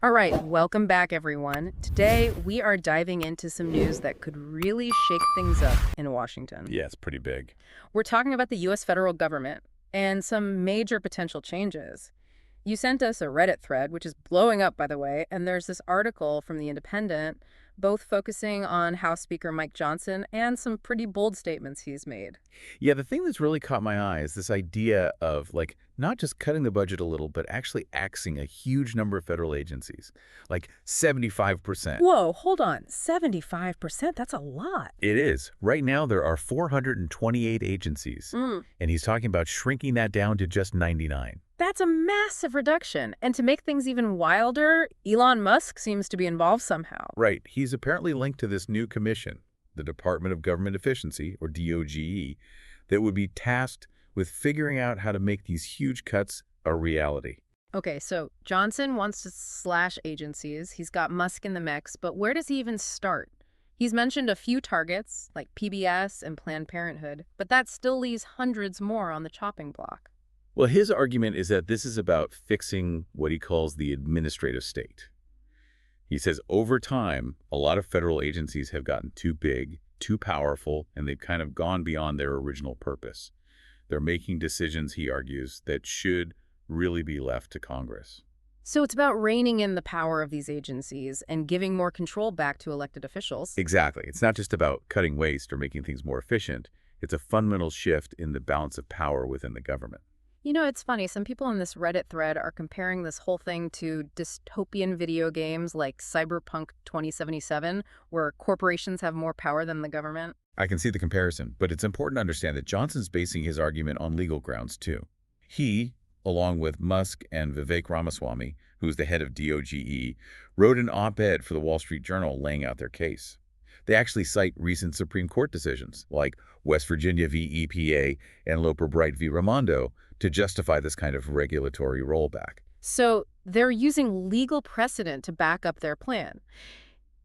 All right, welcome back, everyone. Today, we are diving into some news that could really shake things up in Washington. Yeah, it's pretty big. We're talking about the U.S. federal government and some major potential changes. You sent us a Reddit thread, which is blowing up, by the way, and there's this article from The Independent, both focusing on House Speaker Mike Johnson and some pretty bold statements he's made. Yeah, the thing that's really caught my eye is this idea of, like, not just cutting the budget a little, but actually axing a huge number of federal agencies, like 75%. Whoa, hold on. 75%? That's a lot. It is. Right now, there are 428 agencies, Mm. and he's talking about shrinking that down to just 99. That's a massive reduction. And to make things even wilder, Elon Musk seems to be involved somehow. Right. He's apparently linked to this new commission, the Department of Government Efficiency, or DOGE, that would be tasked with figuring out how to make these huge cuts a reality. Okay, so Johnson wants to slash agencies. He's got Musk in the mix, but where does he even start? He's mentioned a few targets, like PBS and Planned Parenthood, but that still leaves hundreds more on the chopping block. Well, his argument is that this is about fixing what he calls the administrative state. He says over time, a lot of federal agencies have gotten too big, too powerful, and they've kind of gone beyond their original purpose. They're making decisions, he argues, that should really be left to Congress. So it's about reining in the power of these agencies and giving more control back to elected officials. Exactly. It's not just about cutting waste or making things more efficient. It's a fundamental shift in the balance of power within the government. You know, it's funny. Some people in this Reddit thread are comparing this whole thing to dystopian video games like Cyberpunk 2077, where corporations have more power than the government. I can see the comparison, but it's important to understand that Johnson's basing his argument on legal grounds, too. He, along with Musk and Vivek Ramaswamy, who's the head of DOGE, wrote an op-ed for the Wall Street Journal laying out their case. They actually cite recent Supreme Court decisions, like West Virginia v. EPA and Loper Bright v. Raimondo, to justify this kind of regulatory rollback. So they're using legal precedent to back up their plan.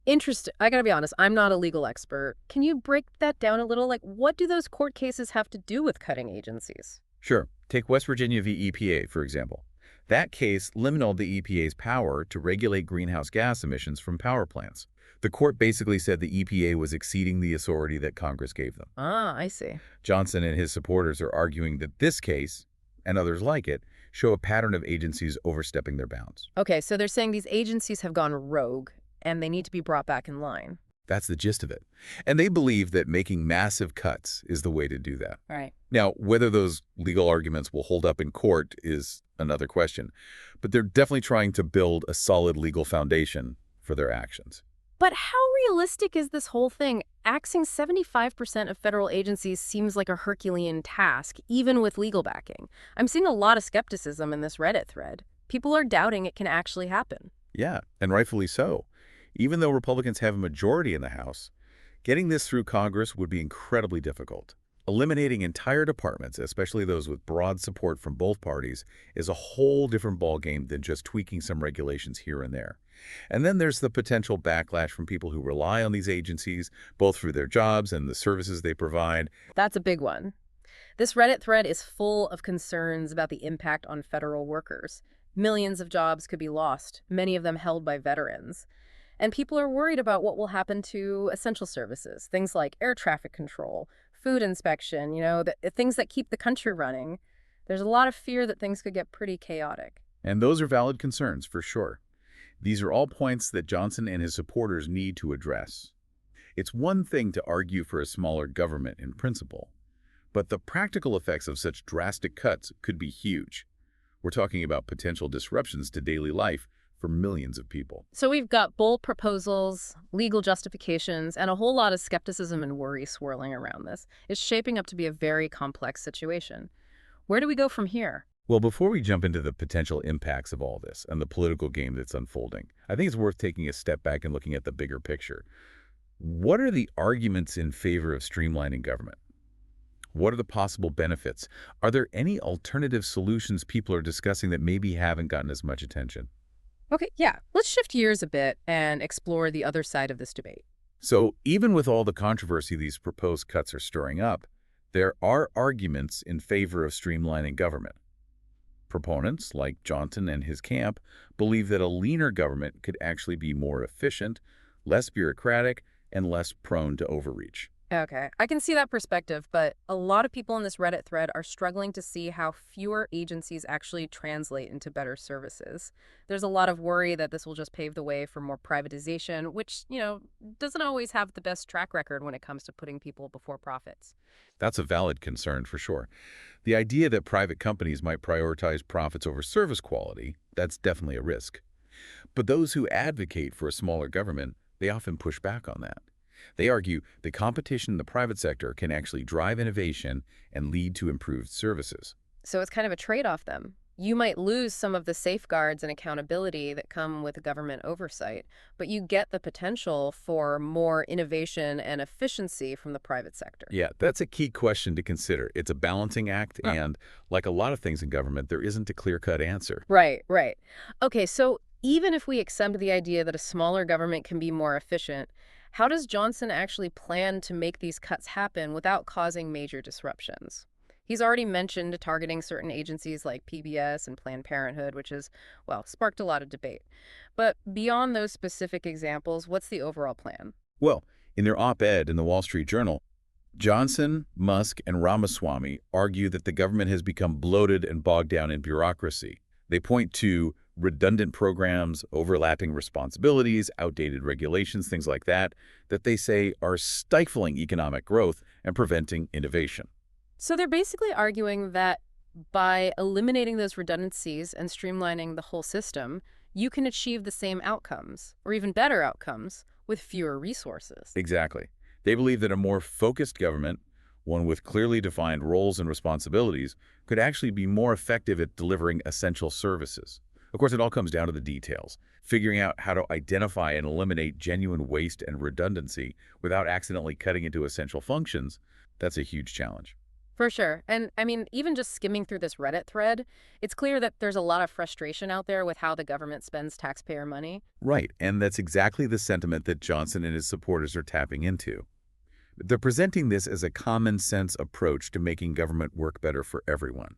Interesting. I gotta be honest, I'm not a legal expert. Can you break that down a little? Like, what do those court cases have to do with cutting agencies? Sure, take West Virginia v. EPA, for example. That case liminaled the EPA's power to regulate greenhouse gas emissions from power plants. The court basically said the EPA was exceeding the authority that Congress gave them. Ah, I see. Johnson and his supporters are arguing that this case, and others like it, show a pattern of agencies overstepping their bounds. Okay, so they're saying these agencies have gone rogue and they need to be brought back in line. That's the gist of it. And they believe that making massive cuts is the way to do that. All right. Now, whether those legal arguments will hold up in court is another question, but they're definitely trying to build a solid legal foundation for their actions. But how realistic is this whole thing? Axing 75% of federal agencies seems like a Herculean task, even with legal backing. I'm seeing a lot of skepticism in this Reddit thread. People are doubting it can actually happen. Yeah, and rightfully so. Even though Republicans have a majority in the House, getting this through Congress would be incredibly difficult. Eliminating entire departments, especially those with broad support from both parties, is a whole different ballgame than just tweaking some regulations here and there. And then there's the potential backlash from people who rely on these agencies, both for their jobs and the services they provide. That's a big one. This Reddit thread is full of concerns about the impact on federal workers. Millions of jobs could be lost, many of them held by veterans. And people are worried about what will happen to essential services, things like air traffic control, food inspection, things that keep the country running. There's a lot of fear that things could get pretty chaotic. And those are valid concerns, for sure. These are all points that Johnson and his supporters need to address. It's one thing to argue for a smaller government in principle, but the practical effects of such drastic cuts could be huge. We're talking about potential disruptions to daily life for millions of people. So we've got bold proposals, legal justifications, and a whole lot of skepticism and worry swirling around this. It's shaping up to be a very complex situation. Where do we go from here? Well, before we jump into the potential impacts of all this and the political game that's unfolding, I think it's worth taking a step back and looking at the bigger picture. What are the arguments in favor of streamlining government? What are the possible benefits? Are there any alternative solutions people are discussing that maybe haven't gotten as much attention? Okay, yeah. Let's shift gears a bit and explore the other side of this debate. So even with all the controversy these proposed cuts are stirring up, there are arguments in favor of streamlining government. proponents, like Johnson and his camp, believe that a leaner government could actually be more efficient, less bureaucratic, and less prone to overreach. Okay, I can see that perspective, but a lot of people in this Reddit thread are struggling to see how fewer agencies actually translate into better services. There's a lot of worry that this will just pave the way for more privatization, which, doesn't always have the best track record when it comes to putting people before profits. That's a valid concern for sure. The idea that private companies might prioritize profits over service quality, that's definitely a risk. But those who advocate for a smaller government, they often push back on that. They argue that competition in the private sector can actually drive innovation and lead to improved services. So it's kind of a trade-off then. You might lose some of the safeguards and accountability that come with government oversight, but you get the potential for more innovation and efficiency from the private sector. Yeah, that's a key question to consider. It's a balancing act, and like a lot of things in government, there isn't a clear-cut answer. Right, right. Okay, so even if we accept the idea that a smaller government can be more efficient, how does Johnson actually plan to make these cuts happen without causing major disruptions? He's already mentioned targeting certain agencies like PBS and Planned Parenthood, which has, well, sparked a lot of debate. But beyond those specific examples, what's the overall plan? Well, in their op-ed in the Wall Street Journal, Johnson, Musk, and Ramaswamy argue that the government has become bloated and bogged down in bureaucracy. They point to redundant programs, overlapping responsibilities, outdated regulations, things like that, that they say are stifling economic growth and preventing innovation. So they're basically arguing that by eliminating those redundancies and streamlining the whole system, you can achieve the same outcomes, or even better outcomes, with fewer resources. Exactly. They believe that a more focused government, one with clearly defined roles and responsibilities, could actually be more effective at delivering essential services. Of course, it all comes down to the details. Figuring out how to identify and eliminate genuine waste and redundancy without accidentally cutting into essential functions, that's a huge challenge. For sure. And I mean, even just skimming through this Reddit thread, it's clear that there's a lot of frustration out there with how the government spends taxpayer money. Right, and that's exactly the sentiment that Johnson and his supporters are tapping into. They're presenting this as a common-sense approach to making government work better for everyone.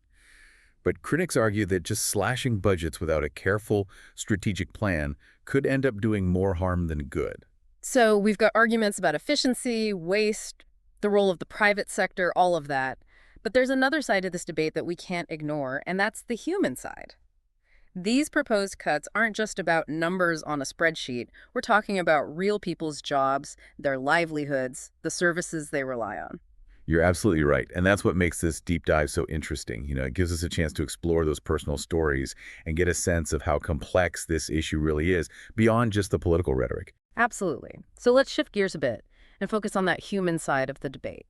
But critics argue that just slashing budgets without a careful, strategic plan could end up doing more harm than good. So we've got arguments about efficiency, waste, the role of the private sector, all of that. But there's another side to this debate that we can't ignore, and that's the human side. These proposed cuts aren't just about numbers on a spreadsheet. We're talking about real people's jobs, their livelihoods, the services they rely on. You're absolutely right, and that's what makes this deep dive so interesting. It gives us a chance to explore those personal stories and get a sense of how complex this issue really is, beyond just the political rhetoric. Absolutely. So let's shift gears a bit and focus on that human side of the debate.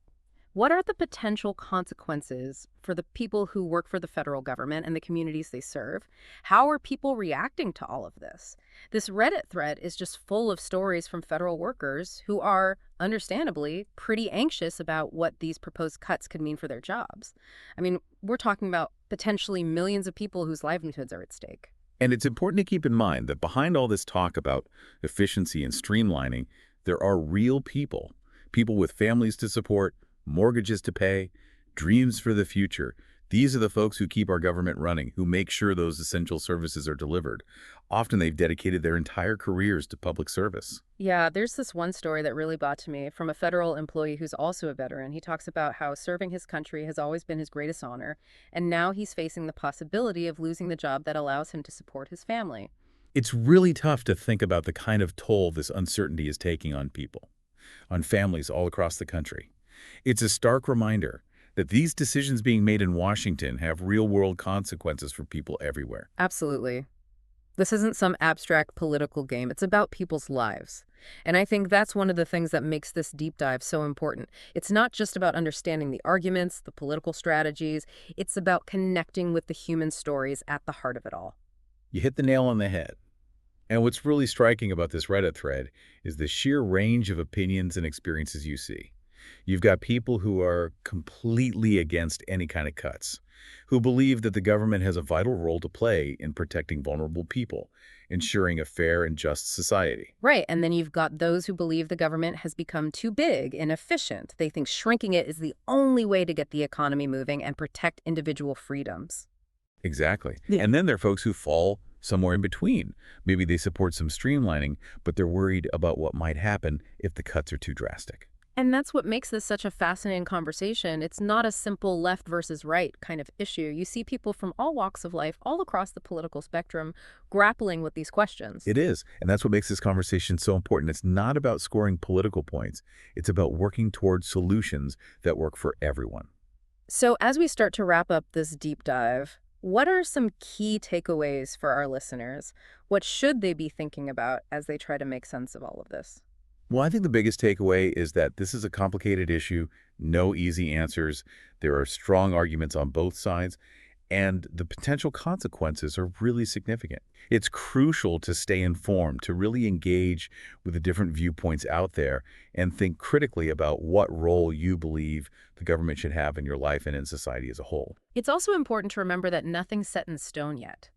What are the potential consequences for the people who work for the federal government and the communities they serve? How are people reacting to all of this? This Reddit thread is just full of stories from federal workers who are, understandably, pretty anxious about what these proposed cuts could mean for their jobs. I mean, we're talking about potentially millions of people whose livelihoods are at stake. And it's important to keep in mind that behind all this talk about efficiency and streamlining, there are real people with families to support, mortgages to pay, dreams for the future. These are the folks who keep our government running, who make sure those essential services are delivered. Often they've dedicated their entire careers to public service. Yeah, there's this one story that really got to me from a federal employee who's also a veteran. He talks about how serving his country has always been his greatest honor, and now he's facing the possibility of losing the job that allows him to support his family. It's really tough to think about the kind of toll this uncertainty is taking on people, on families all across the country. It's a stark reminder that these decisions being made in Washington have real-world consequences for people everywhere. Absolutely. This isn't some abstract political game. It's about people's lives. And I think that's one of the things that makes this deep dive so important. It's not just about understanding the arguments, the political strategies. It's about connecting with the human stories at the heart of it all. You hit the nail on the head. And what's really striking about this Reddit thread is the sheer range of opinions and experiences you see. You've got people who are completely against any kind of cuts, who believe that the government has a vital role to play in protecting vulnerable people, ensuring a fair and just society. Right, and then you've got those who believe the government has become too big and efficient. They think shrinking it is the only way to get the economy moving and protect individual freedoms. Exactly. Yeah. And then there are folks who fall somewhere in between. Maybe they support some streamlining, but they're worried about what might happen if the cuts are too drastic. And that's what makes this such a fascinating conversation. It's not a simple left versus right kind of issue. You see people from all walks of life, all across the political spectrum, grappling with these questions. It is. And that's what makes this conversation so important. It's not about scoring political points. It's about working towards solutions that work for everyone. So as we start to wrap up this deep dive, what are some key takeaways for our listeners? What should they be thinking about as they try to make sense of all of this? Well, I think the biggest takeaway is that this is a complicated issue, no easy answers. There are strong arguments on both sides, and the potential consequences are really significant. It's crucial to stay informed, to really engage with the different viewpoints out there, and think critically about what role you believe the government should have in your life and in society as a whole. It's also important to remember that nothing's set in stone yet.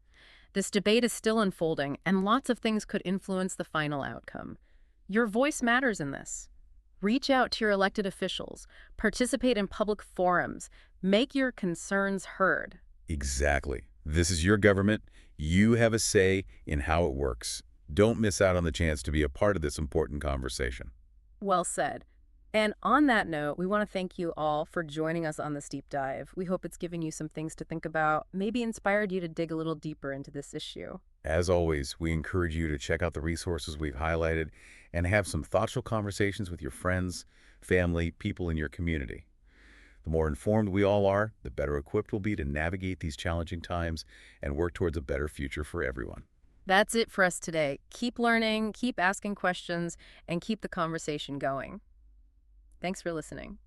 This debate is still unfolding, and lots of things could influence the final outcome. Your voice matters in this. Reach out to your elected officials, participate in public forums, make your concerns heard. Exactly. This is your government. You have a say in how it works. Don't miss out on the chance to be a part of this important conversation. Well said. And on that note, we want to thank you all for joining us on this deep dive. We hope it's given you some things to think about, maybe inspired you to dig a little deeper into this issue. As always, we encourage you to check out the resources we've highlighted and have some thoughtful conversations with your friends, family, people in your community. The more informed we all are, the better equipped we'll be to navigate these challenging times and work towards a better future for everyone. That's it for us today. Keep learning, keep asking questions, and keep the conversation going. Thanks for listening.